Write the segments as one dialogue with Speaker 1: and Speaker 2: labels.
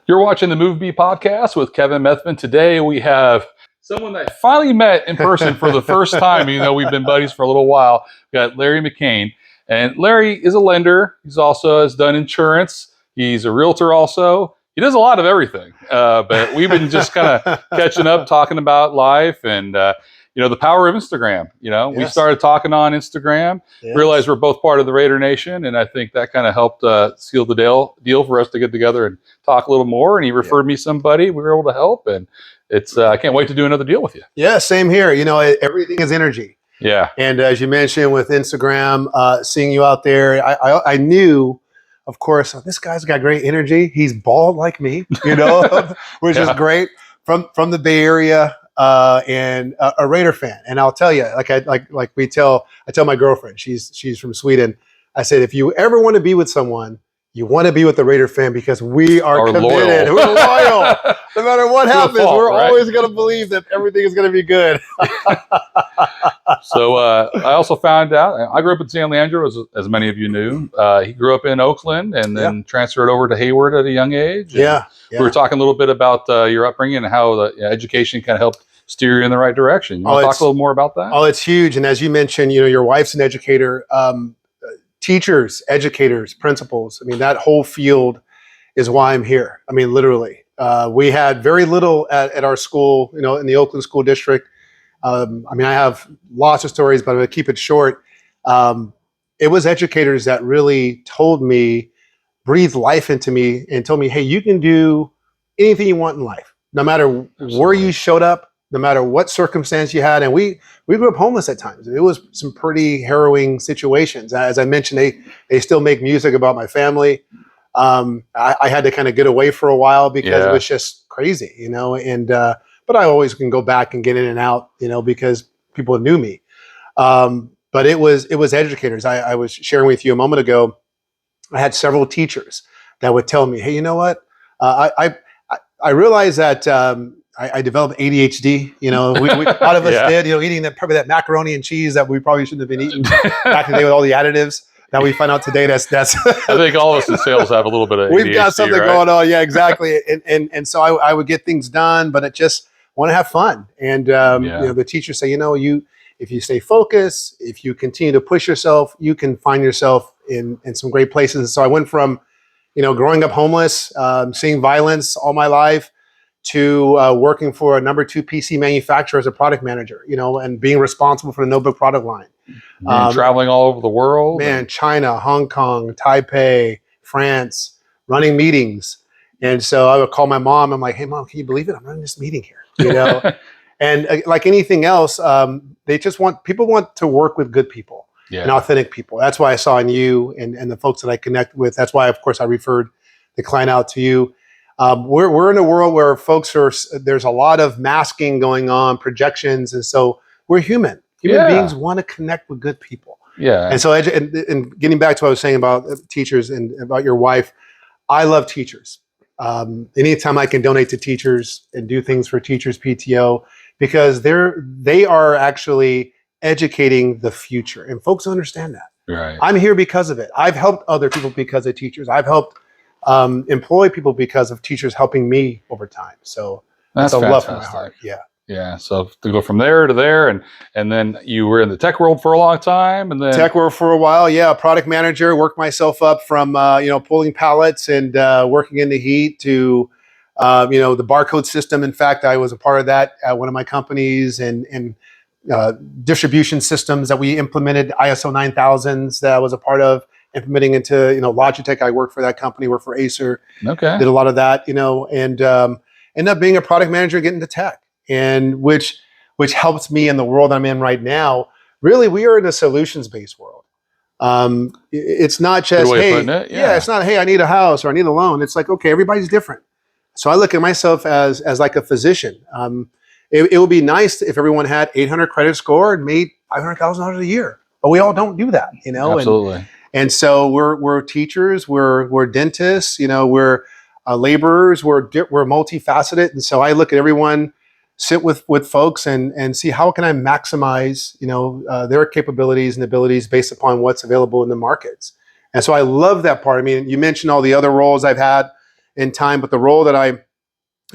Speaker 1: You're watching the Move Me podcast with Kevin Methvin. Today we have someone that I finally met in person for the first time, even though we've been buddies for a little while. We got Larry McCain. And Larry is a lender. He's also has done insurance. He's a realtor also. He does a lot of everything. But we've been just kind of catching up, talking about life and, the power of Instagram. We started talking on Instagram, realized we're both part of the Raider Nation. And I think that kind of helped seal the deal for us to get together and talk a little more. And he referred me somebody. We were able to help. And it's I can't wait to do another deal with you.
Speaker 2: Yeah, same here. Everything is energy.
Speaker 1: Yeah.
Speaker 2: And as you mentioned with Instagram, seeing you out there, I knew, of course, this guy's got great energy. He's bald like me, which is great from the Bay Area. And a Raider fan, and I'll tell you, I tell my girlfriend, she's from Sweden. I said, if you ever want to be with someone, you want to be with a Raider fan because we are committed. We're loyal. No matter what happens, we're always going to believe that everything is going to be good.
Speaker 1: So I also found out, I grew up in San Leandro, as many of you knew. He grew up in Oakland and then transferred over to Hayward at a young age.
Speaker 2: Yeah.
Speaker 1: We were talking a little bit about your upbringing and how the education kind of helped steer you in the right direction. You want to talk a little more about that?
Speaker 2: Oh, it's huge. And as you mentioned, your wife's an educator. Teachers, educators, principals. I mean, that whole field is why I'm here. I mean, literally. We had very little at our school, in the Oakland School District. I have lots of stories, but I'm going to keep it short. It was educators that really told me, breathed life into me and told me, hey, you can do anything you want in life, no matter where you showed up, no matter what circumstance you had. And we grew up homeless at times. It was some pretty harrowing situations. As I mentioned, they still make music about my family. I had to kind of get away for a while because it was just crazy, but I always can go back and get in and out, because people knew me. But it was educators. I was sharing with you a moment ago. I had several teachers that would tell me, hey, you know what? I realized that I developed ADHD. A lot of us did. Eating probably that macaroni and cheese that we probably shouldn't have been eating back in the day with all the additives. Now we find out today that's.
Speaker 1: I think all of us in sales have a little bit of ADHD.
Speaker 2: We've got something going on. Yeah, exactly. And so I would get things done, but it just want to have fun. And the teachers say, if you stay focused, if you continue to push yourself, you can find yourself in some great places. And so I went from, growing up homeless, seeing violence all my life, to working for a number 2 PC manufacturer as a product manager, and being responsible for the notebook product line.
Speaker 1: Traveling all over the world.
Speaker 2: China, Hong Kong, Taipei, France, running meetings. And so I would call my mom. I'm like, hey, Mom, can you believe it? I'm running this meeting here, And like anything else, people want to work with good people and authentic people. That's why I saw in you and the folks that I connect with. That's why, of course, I referred the client out to you. We're in a world where there's a lot of masking going on, projections. And so we're human. Human beings want to connect with good people.
Speaker 1: Yeah.
Speaker 2: And so, and getting back to what I was saying about teachers and about your wife, I love teachers. Anytime I can donate to teachers and do things for teachers PTO, because they are actually educating the future, and folks don't understand that.
Speaker 1: Right.
Speaker 2: I'm here because of it. I've helped other people because of teachers. I've helped employ people because of teachers helping me over time. So that's a love from my heart. Yeah.
Speaker 1: Yeah. So to go from there to there, and then you were in the tech world for a long time, and then
Speaker 2: tech world for a while. Yeah. Product manager, worked myself up from, pulling pallets and working in the heat to, the barcode system. In fact, I was a part of that at one of my companies and distribution systems that we implemented, ISO 9000s that I was a part of implementing into, Logitech. I worked for that company, worked for Acer.
Speaker 1: Okay.
Speaker 2: Did a lot of that, and ended up being a product manager, getting into tech. And which helps me in the world I'm in right now. Really, we are in a solutions-based world. It's not just, it's not, hey, I need a house or I need a loan. It's like, okay, everybody's different. So I look at myself as like a physician. It would be nice if everyone had 800 credit score and made $500,000 a year, but we all don't do that,
Speaker 1: Absolutely.
Speaker 2: And so we're teachers, we're dentists, we're laborers, we're multifaceted. And so I look at everyone, sit with folks and see how can I maximize, their capabilities and abilities based upon what's available in the markets. And so I love that part. I mean, you mentioned all the other roles I've had in time. But the role that I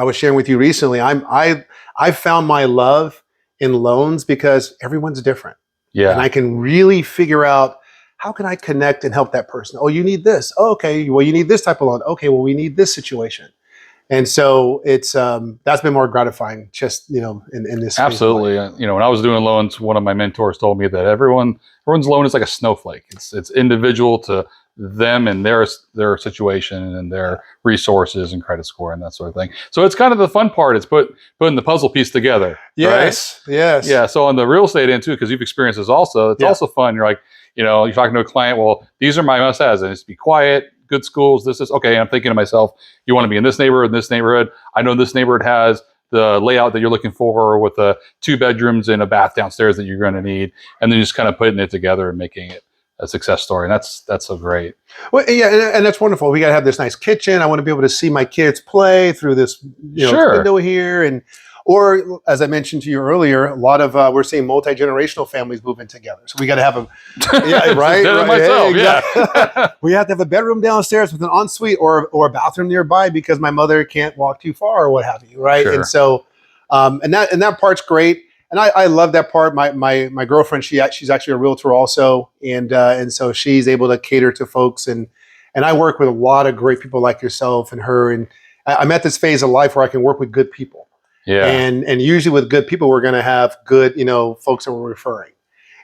Speaker 2: was sharing with you recently, I found my love in loans because everyone's different.
Speaker 1: Yeah.
Speaker 2: And I can really figure out, how can I connect and help that person? Oh, you need this. Oh, okay. Well, you need this type of loan. Okay. Well, we need this situation. And so it's that's been more gratifying, just in this phase of life.
Speaker 1: Absolutely. When I was doing loans, one of my mentors told me that everyone's loan is like a snowflake. It's individual to them and their situation and their resources and credit score and that sort of thing. So it's kind of the fun part. It's putting the puzzle piece together.
Speaker 2: Yes.
Speaker 1: Right?
Speaker 2: Yes.
Speaker 1: Yeah. So on the real estate end too, because you've experienced this also, it's also fun. You're like, you're talking to a client. Well, these are my must-haves. And it's be quiet, good schools. This is okay. I'm thinking to myself, you want to be in this neighborhood, this neighborhood. I know this neighborhood has the layout that you're looking for with 2 bedrooms and a bath downstairs that you're going to need, and then just kind of putting it together and making it a success story. And that's so great.
Speaker 2: Well, yeah, and that's wonderful. We got to have this nice kitchen. I want to be able to see my kids play through this window here, or as I mentioned to you earlier, a lot of we're seeing multi-generational families moving together. So we got to have them. Yeah, right.
Speaker 1: Myself,
Speaker 2: exactly. We have to have a bedroom downstairs with an ensuite or a bathroom nearby because my mother can't walk too far or what have you. Right.
Speaker 1: Sure.
Speaker 2: And so, and that part's great. And I love that part. My girlfriend, she's actually a realtor also, and so she's able to cater to folks, and I work with a lot of great people like yourself and her, and I'm at this phase of life where I can work with good people.
Speaker 1: Yeah.
Speaker 2: And usually with good people, we're going to have good folks that we're referring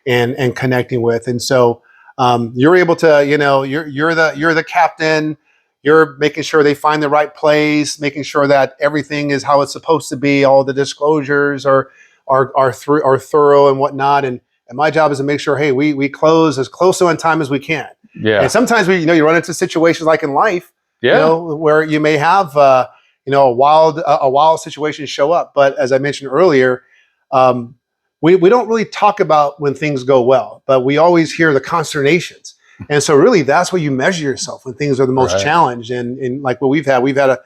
Speaker 2: and connecting with, and so you're able to you're the captain. You're making sure they find the right place, making sure that everything is how it's supposed to be. All the disclosures are thorough and whatnot, and my job is to make sure, hey, we close as close to on time as we can.
Speaker 1: Yeah.
Speaker 2: And sometimes you run into situations like in life, where you may have a wild situation show up. But as I mentioned earlier, we don't really talk about when things go well, but we always hear the consternations. And so really that's where you measure yourself when things are the most challenged. And like what we've had a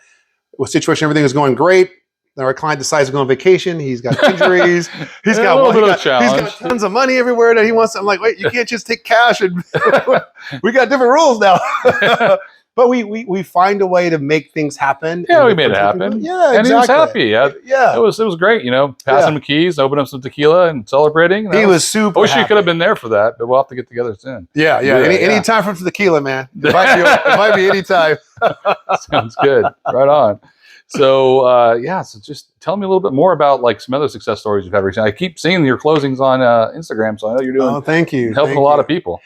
Speaker 2: situation, everything is going great. Our client decides to go on vacation. He's got injuries. He's got tons of money everywhere that he wants. I'm like, wait, you can't just take cash. And we got different rules now. But we find a way to make things happen.
Speaker 1: Yeah, we made it happen.
Speaker 2: Yeah,
Speaker 1: and
Speaker 2: exactly.
Speaker 1: He was happy. Yeah, it was great. Passing him the keys, opening up some tequila, and celebrating.
Speaker 2: He was super.
Speaker 1: I wish you could have been there for that, but we'll have to get together soon.
Speaker 2: Yeah. Any time for tequila, man. It might be any time.
Speaker 1: Sounds good. Right on. So so just tell me a little bit more about like some other success stories you've had recently. I keep seeing your closings on Instagram, so I know you're doing.
Speaker 2: Oh, thank you.
Speaker 1: Helping a lot of people.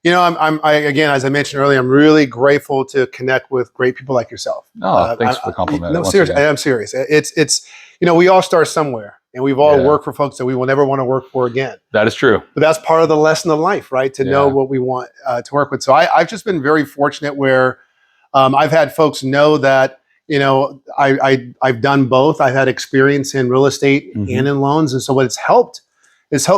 Speaker 2: I again, as I mentioned earlier, I'm really grateful to connect with great people like yourself.
Speaker 1: Oh, thanks for the compliment.
Speaker 2: No, seriously, I am serious. It's we all start somewhere, and we've all worked for folks that we will never want to work for again.
Speaker 1: That is true.
Speaker 2: But that's part of the lesson of life, right? To know what we want to work with. So I've just been very fortunate where I've had folks know that. I've done both. I've had experience in real estate and in loans. And so what it's helped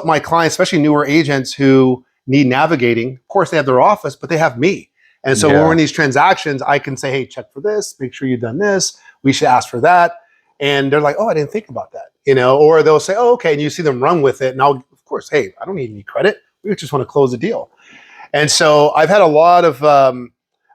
Speaker 2: my clients, especially newer agents who need navigating. Of course, they have their office, but they have me. And so when we're in these transactions, I can say, hey, check for this, make sure you've done this. We should ask for that. And they're like, oh, I didn't think about that. Or they'll say, oh, okay. And you see them run with it. And of course, hey, I don't need any credit. We just want to close the deal. And so I've had a lot of,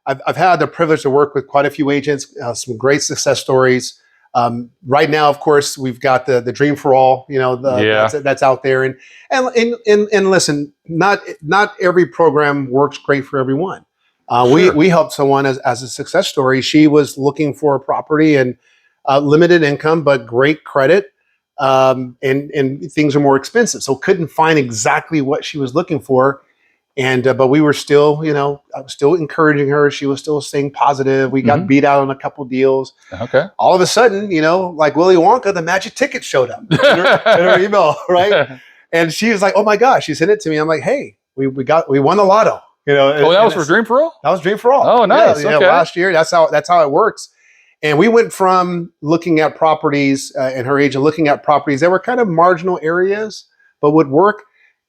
Speaker 2: I've had the privilege to work with quite a few agents, some great success stories. Right now, of course, we've got the Dream for All, that's out there. And listen, not every program works great for everyone. We helped someone as a success story. She was looking for a property and limited income, but great credit. And things are more expensive. So couldn't find exactly what she was looking for. And but we were still, I was still encouraging her. She was still staying positive. We got beat out on a couple deals.
Speaker 1: Okay.
Speaker 2: All of a sudden, like Willy Wonka, the magic ticket showed up in her email, right? And she was like, "Oh my gosh!" She sent it to me. I'm like, "Hey, we won the lotto."
Speaker 1: That was for Dream for All.
Speaker 2: That was Dream for All.
Speaker 1: Oh, nice.
Speaker 2: Yeah, last year. That's how it works. And we went from looking at properties and her agent looking at properties that were kind of marginal areas, but would work,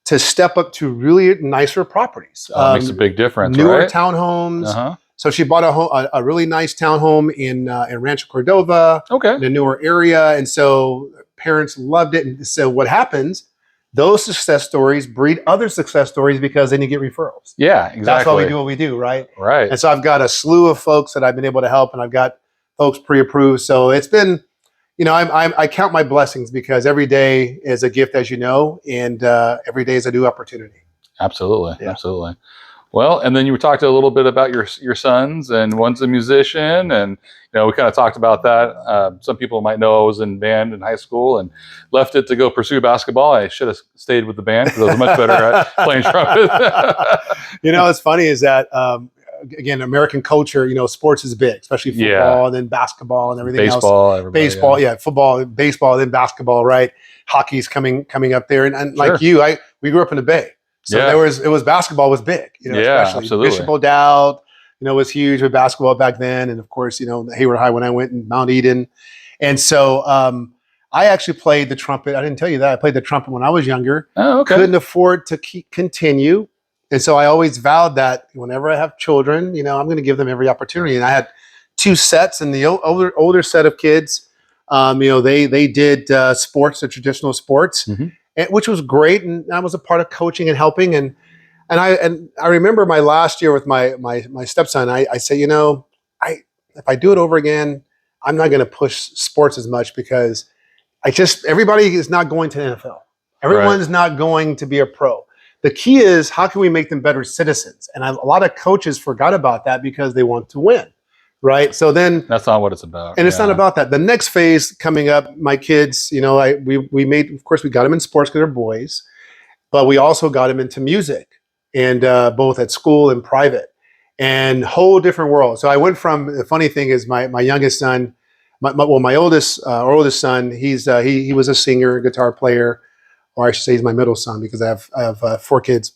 Speaker 2: to step up to really nicer properties.
Speaker 1: Makes a big difference,
Speaker 2: newer
Speaker 1: right?
Speaker 2: townhomes. So she bought a really nice townhome in Rancho Cordova, in a newer area. And so parents loved it. And so what happens, those success stories breed other success stories because then you get referrals.
Speaker 1: Yeah, exactly.
Speaker 2: That's why we do what we do, right?
Speaker 1: Right.
Speaker 2: And so I've got a slew of folks that I've been able to help, and I've got folks pre-approved. So it's been, I count my blessings because every day is a gift, as you know, and every day is a new opportunity.
Speaker 1: Absolutely.
Speaker 2: Yeah.
Speaker 1: Absolutely. Well, and then you talked a little bit about your sons, and one's a musician, and we kind of talked about that. Some people might know I was in band in high school and left it to go pursue basketball. I should have stayed with the band because I was much better at playing trumpet.
Speaker 2: What's funny is that again, American culture, sports is big, especially football, and then basketball and everything
Speaker 1: baseball,
Speaker 2: else. Baseball, football, baseball, then basketball, right? Hockey's coming up there, and
Speaker 1: Sure.
Speaker 2: Like you, we grew up in the Bay. So it was basketball was big, especially
Speaker 1: absolutely.
Speaker 2: Bishop O'Dowd, was huge with basketball back then. And of course, Hayward High when I went in Mount Eden. And so I actually played the trumpet. I didn't tell you that. I played the trumpet when I was younger.
Speaker 1: Oh, okay.
Speaker 2: Couldn't afford to continue. And so I always vowed that whenever I have children, I'm going to give them every opportunity. And I had 2 sets, and the older set of kids, they did sports, the traditional sports. Mm-hmm. Which was great, and I was a part of coaching and helping, and I remember my last year with my stepson. I said, if I do it over again, I'm not going to push sports as much because everybody is not going to the NFL. Everyone's not going to be a pro. The key is how can we make them better citizens? And a lot of coaches forgot about that because they want to win. Right. So then
Speaker 1: that's not what it's about.
Speaker 2: And it's not about that. The next phase coming up, my kids, we made, of course, we got them in sports because they're boys, but we also got them into music, and both at school and private, and whole different world. So I went from, the funny thing is my youngest son, my oldest son, he was a singer, guitar player, or I should say he's my middle son because I have 4 kids.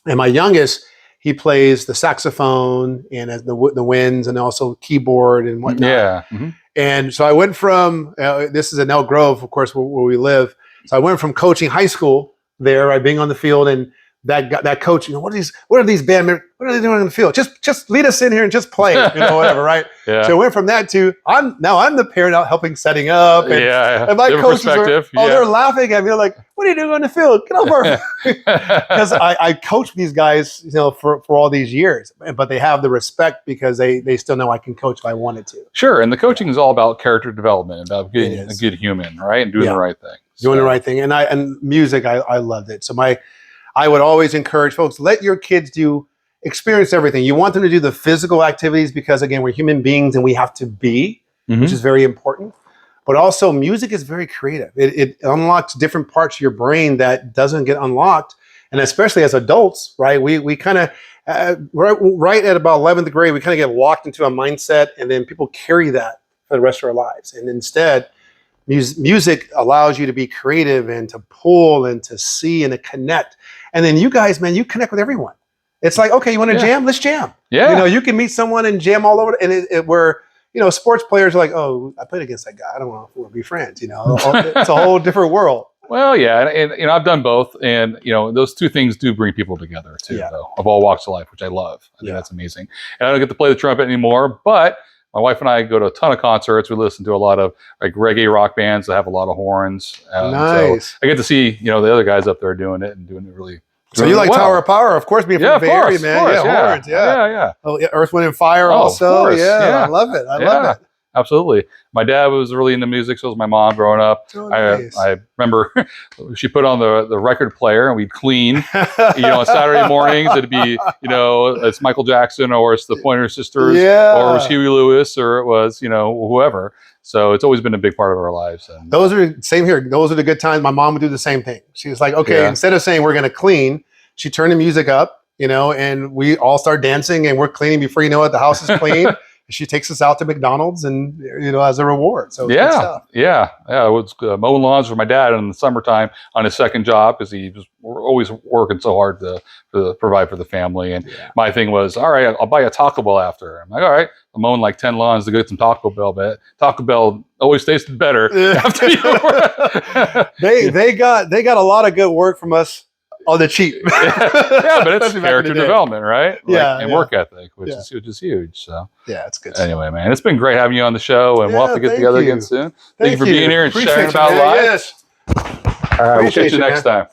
Speaker 2: And my youngest, he plays the saxophone and the winds and also keyboard and whatnot.
Speaker 1: Yeah. Mm-hmm.
Speaker 2: And so I went from, this is in Elk Grove, of course, where we live. So I went from coaching high school there, right, being on the field, and that coach, what are these band members, what are they doing on the field? Just lead us in here and just play, whatever, right?
Speaker 1: Yeah.
Speaker 2: So I went from that to, I'm the parent out helping setting up. And my coaches they're laughing at me. They're like, what are you doing on the field? Get over. Because I coached these guys, for all these years, but they have the respect because they still know I can coach if I wanted to.
Speaker 1: Sure. And the coaching is all about character development, about being a good human, right? And doing the right thing.
Speaker 2: Doing the right thing. And music, I loved it. So I would always encourage folks, let your kids experience everything. You want them to do the physical activities because, again, we're human beings and we have to be, which is very important. But also music is very creative. It unlocks different parts of your brain that doesn't get unlocked. And especially as adults, right? We kind of, right at about 11th grade, we kind of get locked into a mindset, and then people carry that for the rest of our lives. And instead, music allows you to be creative and to pull and to see and to connect. And then you guys, man, you connect with everyone. It's like, okay, you want to jam? Let's jam.
Speaker 1: Yeah.
Speaker 2: You can meet someone and jam all over. And where, sports players are like, oh, I played against that guy. I don't want to be friends. It's a whole different world.
Speaker 1: Well, yeah. And I've done both. And, those 2 things do bring people together too, though, of all walks of life, which I love. I think that's amazing. And I don't get to play the trumpet anymore, but my wife and I go to a ton of concerts. We listen to a lot of like reggae rock bands that have a lot of horns.
Speaker 2: Nice.
Speaker 1: So I get to see, the other guys up there doing it and doing it really.
Speaker 2: So you like Tower of Power, of course, being from the Bay Area, man. Horns,
Speaker 1: yeah.
Speaker 2: Oh, Earth, Wind, and Fire also. Yeah, I love it. I love it.
Speaker 1: Absolutely. My dad was really into music, so was my mom growing up.
Speaker 2: Oh, nice.
Speaker 1: I remember she put on the record player and we'd clean. On Saturday mornings, it'd be, it's Michael Jackson or it's the Pointer Sisters or it was Huey Lewis or it was, whoever. So it's always been a big part of our lives. And
Speaker 2: those are same here. Those are the good times. My mom would do the same thing. She was like, okay, instead of saying we're going to clean, she turned the music up, and we all start dancing and we're cleaning before you know it, the house is clean. She takes us out to McDonald's and, as a reward. So it's good stuff. Yeah.
Speaker 1: It was mowing lawns for my dad in the summertime on his second job because he was always working so hard to provide for the family. And my thing was, all right, I'll buy a Taco Bell after. I'm like, all right, I'm mowing like 10 lawns to get some Taco Bell, but Taco Bell always tasted better after you.
Speaker 2: They got a lot of good work from us. On the cheap.
Speaker 1: But it's character development, right? And work ethic, which is huge. So
Speaker 2: it's good.
Speaker 1: Anyway, man, it's been great having you on the show, and we'll have to get together again soon. Thank you for being here and sharing about life.
Speaker 2: Yes.
Speaker 1: All right, we'll catch you next time.